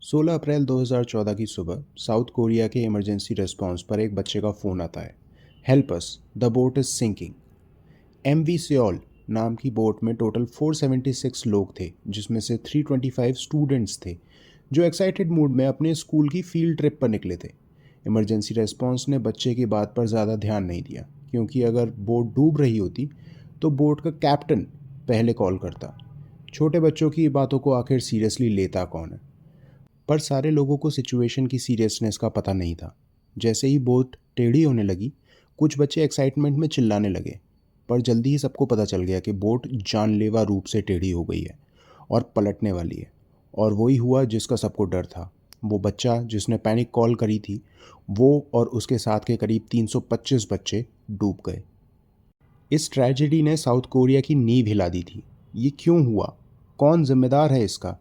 16 अप्रैल 2014 की सुबह South Korea के इमरजेंसी रिस्पांस पर एक बच्चे का फ़ोन आता है। Help us, the boat is sinking. MV Seoul नाम की बोट में टोटल 476 लोग थे, जिसमें से 325 स्टूडेंट्स थे जो एक्साइटेड मूड में अपने स्कूल की फील्ड ट्रिप पर निकले थे। इमरजेंसी रिस्पांस ने बच्चे की बात पर ज़्यादा ध्यान नहीं दिया, क्योंकि अगर बोट डूब रही होती तो बोट का कैप्टन पहले कॉल करता। छोटे बच्चों की बातों को आखिर सीरियसली लेता कौन है? पर सारे लोगों को सिचुएशन की सीरियसनेस का पता नहीं था। जैसे ही बोट टेढ़ी होने लगी, कुछ बच्चे एक्साइटमेंट में चिल्लाने लगे, पर जल्दी ही सबको पता चल गया कि बोट जानलेवा रूप से टेढ़ी हो गई है और पलटने वाली है। और वही हुआ जिसका सबको डर था। वो बच्चा जिसने पैनिक कॉल करी थी, वो और उसके साथ के करीब 325 बच्चे डूब गए। इस ट्रेजेडी ने साउथ कोरिया की नींव हिला दी थी। ये क्यों हुआ? कौन जिम्मेदार है इसका?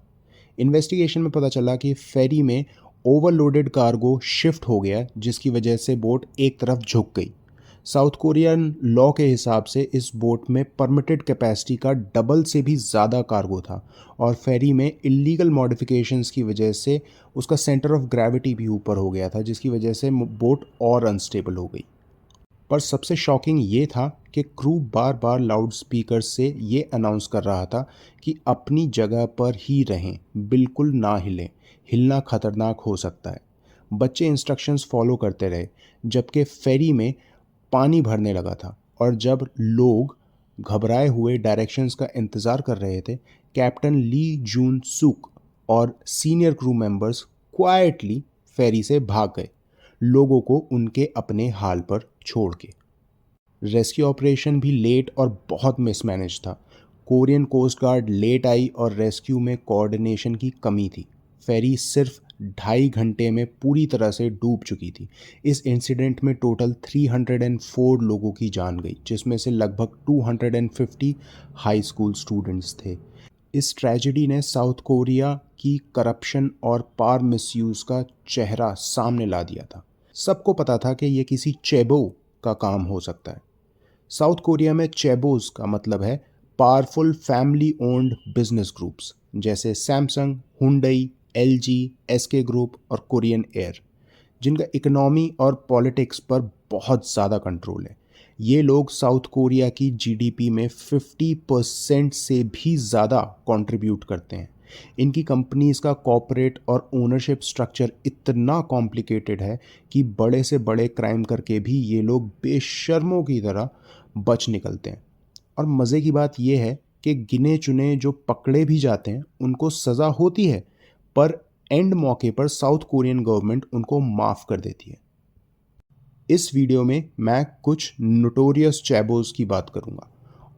इन्वेस्टिगेशन में पता चला कि फेरी में ओवरलोडेड कार्गो शिफ्ट हो गया, जिसकी वजह से बोट एक तरफ झुक गई। साउथ कोरियन लॉ के हिसाब से इस बोट में परमिटेड कैपेसिटी का डबल से भी ज़्यादा कार्गो था, और फेरी में इलीगल मॉडिफिकेशंस की वजह से उसका सेंटर ऑफ ग्रेविटी भी ऊपर हो गया था, जिसकी वजह से बोट और अनस्टेबल हो गई। पर सबसे शॉकिंग ये था कि क्रू बार बार लाउड स्पीकर से ये अनाउंस कर रहा था कि अपनी जगह पर ही रहें, बिल्कुल ना हिलें, हिलना खतरनाक हो सकता है। बच्चे इंस्ट्रक्शंस फॉलो करते रहे, जबकि फेरी में पानी भरने लगा था, और जब लोग घबराए हुए डायरेक्शंस का इंतज़ार कर रहे थे, कैप्टन ली जून सुक और सीनियर क्रू मेंबर्स क्वाइटली फेरी से भाग गए, लोगों को उनके अपने हाल पर छोड़ के। रेस्क्यू ऑपरेशन भी लेट और बहुत मिसमैनेज था। कोरियन कोस्ट गार्ड लेट आई और रेस्क्यू में कोऑर्डिनेशन की कमी थी। फेरी सिर्फ 2.5 घंटे में पूरी तरह से डूब चुकी थी। इस इंसिडेंट में टोटल 304 लोगों की जान गई, जिसमें से लगभग 250 हाई स्कूल स्टूडेंट्स थे। इस ट्रेजेडी ने साउथ कोरिया की करप्शन और पावर मिसयूज़ का चेहरा सामने ला दिया था। सबको पता था कि ये किसी चेबो का काम हो सकता है। साउथ कोरिया में चेबोस का मतलब है powerful family owned business groups, जैसे Samsung, Hyundai, LG, SK group और कोरियन एयर, जिनका इकोनॉमी और पॉलिटिक्स पर बहुत ज़्यादा कंट्रोल है। ये लोग साउथ कोरिया की जीडीपी में 50% से भी ज़्यादा कंट्रीब्यूट करते हैं। इनकी कंपनीज का कॉर्पोरेट और ओनरशिप स्ट्रक्चर इतना कॉम्प्लिकेटेड है कि बड़े से बड़े क्राइम करके भी ये लोग बेशर्मों की तरह बच निकलते हैं। और मज़े की बात यह है कि गिने चुने जो पकड़े भी जाते हैं उनको सज़ा होती है, पर एंड मौके पर साउथ कोरियन गवर्नमेंट उनको माफ़ कर देती है। इस वीडियो में मैं कुछ नोटोरियस चैबोस की बात करूंगा,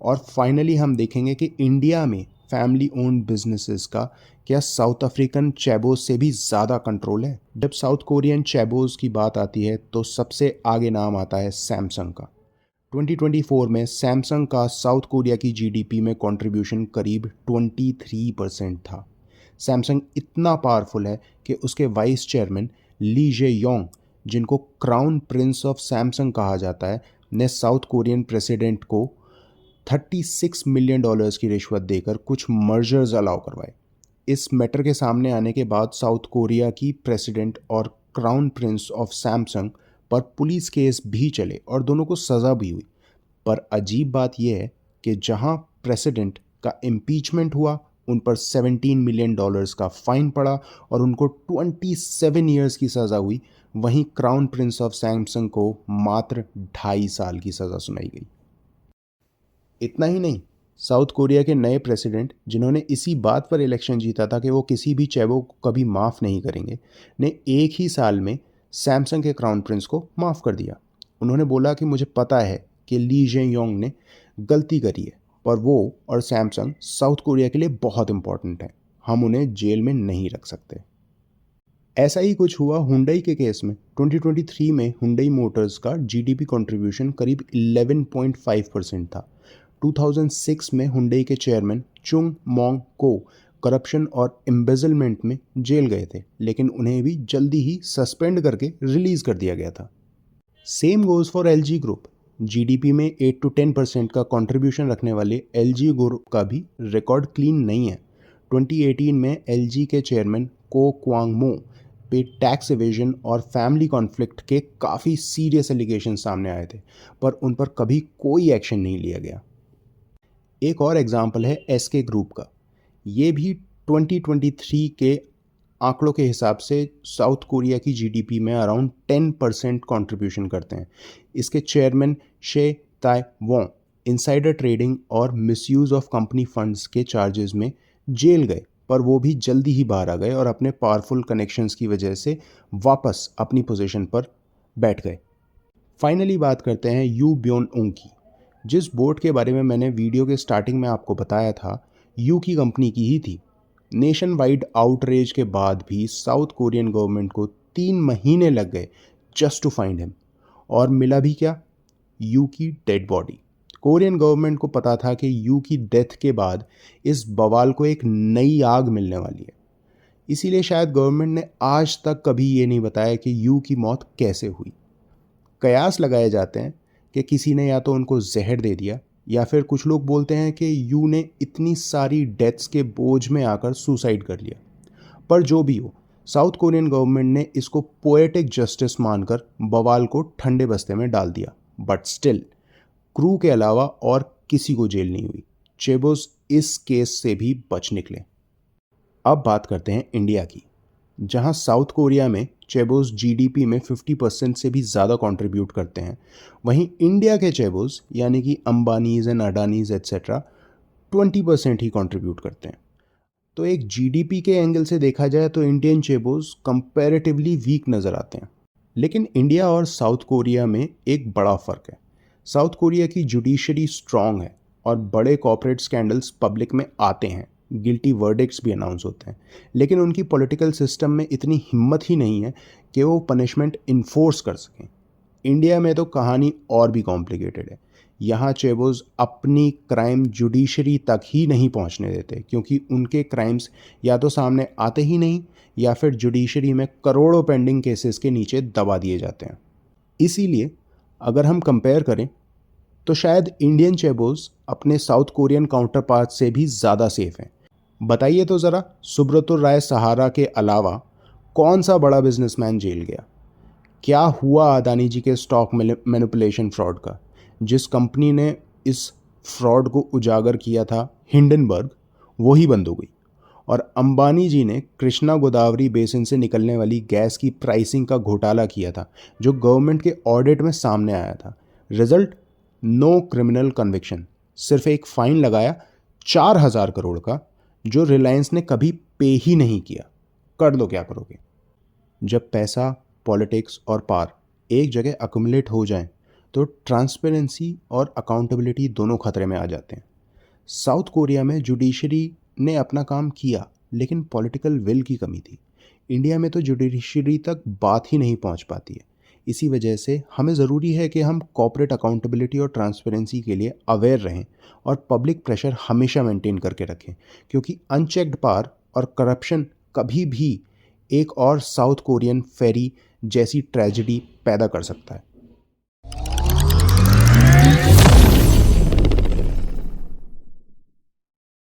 और फाइनली हम देखेंगे कि इंडिया में फैमिली ओन्ड बिजनेसेस का क्या साउथ अफ्रीकन चैबोस से भी ज़्यादा कंट्रोल है। जब साउथ कोरियन चैबोस की बात आती है तो सबसे आगे नाम आता है सैमसंग का। 2024 में सैमसंग का साउथ कोरिया की जीडीपी में कंट्रीब्यूशन करीब 23% था। सैमसंग इतना पावरफुल है कि उसके वाइस चेयरमैन ली जे योंग, जिनको क्राउन प्रिंस ऑफ सैमसंग कहा जाता है, ने साउथ कोरियन प्रेसिडेंट को $36 मिलियन की रिश्वत देकर कुछ मर्जर्स अलाउ करवाए। इस मैटर के सामने आने के बाद साउथ कोरिया की प्रेसिडेंट और क्राउन प्रिंस ऑफ सैमसंग पर पुलिस केस भी चले और दोनों को सज़ा भी हुई। पर अजीब बात यह है कि जहां प्रेसिडेंट का इम्पीचमेंट हुआ, उन पर $17 मिलियन का फाइन पड़ा और उनको 27 ईयर्स की सज़ा हुई, वहीं क्राउन प्रिंस ऑफ सैमसंग को मात्र 2.5 साल की सज़ा सुनाई गई। इतना ही नहीं, साउथ कोरिया के नए प्रेसिडेंट, जिन्होंने इसी बात पर इलेक्शन जीता था कि वो किसी भी चैबो को कभी माफ़ नहीं करेंगे, ने एक ही साल में सैमसंग के क्राउन प्रिंस को माफ़ कर दिया। उन्होंने बोला कि मुझे पता है कि ली जे योंग ने गलती करी है, पर वो और सैमसंग साउथ कोरिया के लिए बहुत इंपॉर्टेंट है, हम उन्हें जेल में नहीं रख सकते। ऐसा ही कुछ हुआ हुंडई के केस में। 2023 में हुंडई मोटर्स का जीडीपी कंट्रीब्यूशन करीब 11.5% था। 2006 में हुंडई के चेयरमैन चुंग मोंग को करप्शन और एम्बेजलमेंट में जेल गए थे, लेकिन उन्हें भी जल्दी ही सस्पेंड करके रिलीज कर दिया गया था। Same goes for LG group. GDP में 8 to 10% का कंट्रीब्यूशन रखने वाले एलजी ग्रुप का भी रिकॉर्ड क्लीन नहीं है। 2018 में एलजी के चेयरमैन को क्वांगमो पे टैक्स एवेजन और फैमिली कॉन्फ्लिक्ट के काफ़ी सीरियस एलिगेशन सामने आए थे, पर उन पर कभी कोई एक्शन नहीं लिया गया। एक और एग्जाम्पल है एसके ग्रुप का। ये भी 2023 के आंकड़ों के हिसाब से साउथ कोरिया की जीडीपी में अराउंड 10% कंट्रीब्यूशन करते हैं। इसके चेयरमैन शे ताई वोंग इनसाइडर ट्रेडिंग और मिसयूज ऑफ कंपनी फंड्स के चार्जेस में जेल गए, पर वो भी जल्दी ही बाहर आ गए और अपने पावरफुल कनेक्शंस की वजह से वापस अपनी पोजीशन पर बैठ गए। फाइनली बात करते हैं यू ब्योन उंग की। जिस बोट के बारे में मैंने वीडियो के स्टार्टिंग में आपको बताया था, यू की कंपनी की ही थी। नेशन वाइड आउटरीच के बाद भी साउथ कोरियन गवर्नमेंट को 3 महीने लग गए जस्ट टू फाइंड हिम, और मिला भी क्या? यू की डेड बॉडी। कोरियन गवर्नमेंट को पता था कि यू की डेथ के बाद इस बवाल को एक नई आग मिलने वाली है, इसीलिए शायद गवर्नमेंट ने आज तक कभी ये नहीं बताया कि यू की मौत कैसे हुई। कयास लगाए जाते हैं कि किसी ने या तो उनको जहर दे दिया, या फिर कुछ लोग बोलते हैं कि यू ने इतनी सारी डेथ्स के बोझ में आकर सुसाइड कर लिया। पर जो भी हो, साउथ कोरियन गवर्नमेंट ने इसको पोएटिक जस्टिस मानकर बवाल को ठंडे बस्ते में डाल दिया। बट स्टिल क्रू के अलावा और किसी को जेल नहीं हुई। चेबोस इस केस से भी बच निकले। अब बात करते हैं इंडिया की, जहां साउथ कोरिया में चेबोस जीडीपी में 50% से भी ज़्यादा कंट्रीब्यूट करते हैं, वहीं इंडिया के चेबोस यानी कि Ambanis and Adanis etcetera 20% he contribute करते हैं। तो एक जीडीपी के एंगल से देखा जाए तो इंडियन चेबोस कंपैरेटिवली वीक नज़र आते हैं। लेकिन इंडिया और साउथ कोरिया में एक बड़ा फ़र्क है। साउथ कोरिया की जुडिशरी स्ट्रांग है और बड़े कॉर्पोरेट स्कैंडल्स पब्लिक में आते हैं, गिल्टी वर्डिक्ट्स भी अनाउंस होते हैं, लेकिन उनकी पॉलिटिकल सिस्टम में इतनी हिम्मत ही नहीं है कि वो पनिशमेंट इन्फोर्स कर सकें। इंडिया में तो कहानी और भी कॉम्प्लिकेटेड है। यहाँ चेबोस अपनी क्राइम जुडिशरी तक ही नहीं पहुँचने देते, क्योंकि उनके क्राइम्स या तो सामने आते ही नहीं, या फिर जुडिशरी में करोड़ों पेंडिंग केसेस के नीचे दबा दिए जाते हैं। इसीलिए अगर हम कंपेयर करें तो शायद इंडियन चेबोस अपने साउथ कोरियन काउंटर पार्ट से भी ज़्यादा सेफ हैं। बताइए तो ज़रा, सुब्रतो राय सहारा के अलावा कौन सा बड़ा बिजनेसमैन जेल गया? क्या हुआ अदानी जी के स्टॉक मैनिपुलेशन फ्रॉड का? जिस कंपनी ने इस फ्रॉड को उजागर किया था, हिंडनबर्ग, वही बंद हो गई। और अंबानी जी ने कृष्णा गोदावरी बेसिन से निकलने वाली गैस की प्राइसिंग का घोटाला किया था, जो गवर्नमेंट के ऑडिट में सामने आया था। रिजल्ट, नो क्रिमिनल कन्विक्शन, सिर्फ एक फाइन लगाया 4,000 करोड़ का, जो रिलायंस ने कभी पे ही नहीं किया। कर दो, क्या करोगे? जब पैसा, पॉलिटिक्स और पावर एक जगह अक्यूमुलेट हो जाएं, तो ट्रांसपेरेंसी और अकाउंटेबिलिटी दोनों खतरे में आ जाते हैं। साउथ कोरिया में जुडिशरी ने अपना काम किया, लेकिन पॉलिटिकल विल की कमी थी। इंडिया में तो जुडिशरी तक बात ही नहीं पहुंच पाती है। इसी वजह से हमें ज़रूरी है कि हम कॉर्पोरेट अकाउंटेबिलिटी और ट्रांसपेरेंसी के लिए अवेयर रहें और पब्लिक प्रेशर हमेशा मेंटेन करके रखें, क्योंकि अनचेक्ड पावर और करप्शन कभी भी एक और साउथ कोरियन फेरी जैसी ट्रेजेडी पैदा कर सकता है।